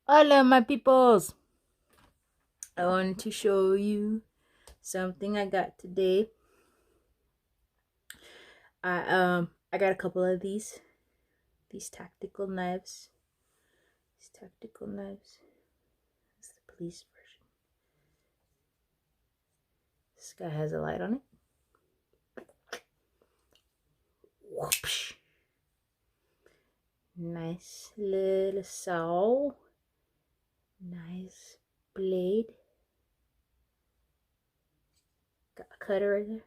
Hola, my peoples. I wanted to show you something I got today. I got a couple of these tactical knives. These tactical knives. It's the police version. This guy has a light on it. Whoopsh. Nice little saw. Nice blade. Got a cutter right there.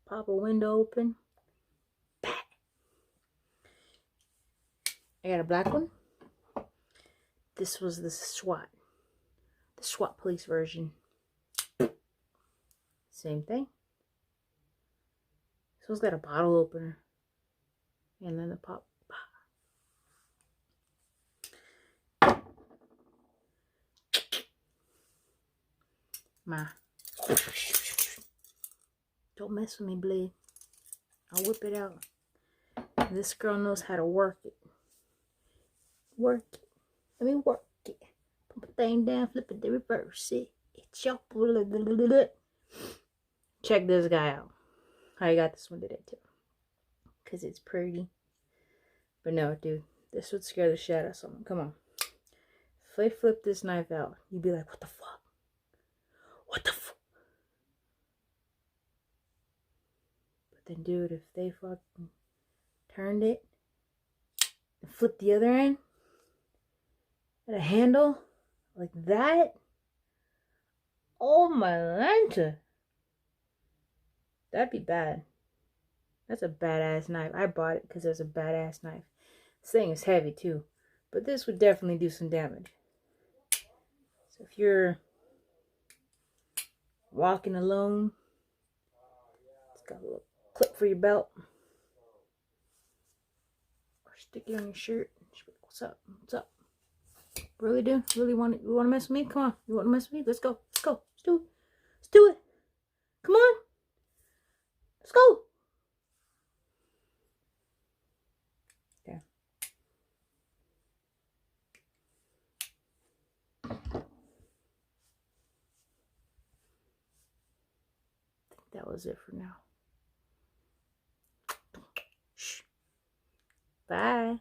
Pop a window open. I got a black one. This was the SWAT police version. Same thing. This one's got a bottle opener. And then the pop. Ma. Don't mess with me, blade. I'll whip it out. This girl knows how to work it. Work it. Let me work it. Put the thing down, flip it, then reverse it. It's your. Check this guy out. I got this one today too. Because it's pretty. But no, dude. This would scare the shit out of someone. Come on. If I flip this knife out, you'd be like, what the fuck? What the fuck? But then, dude, if they fucking turned it and flipped the other end at a handle like that, oh my lanta, that'd be bad. That's a badass knife. I bought it because it's a badass knife. This thing is heavy too, but this would definitely do some damage. So if you're walking alone, it's got a little clip for your belt, or stick it on your shirt. What's up? What's up? Really, dude? Really want it? You want to mess with me? Come on. You want to mess with me? Let's go. Let's go. Let's do it. Let's do it. Come on. Let's go. Okay. I think that was it for now. Shh. Bye.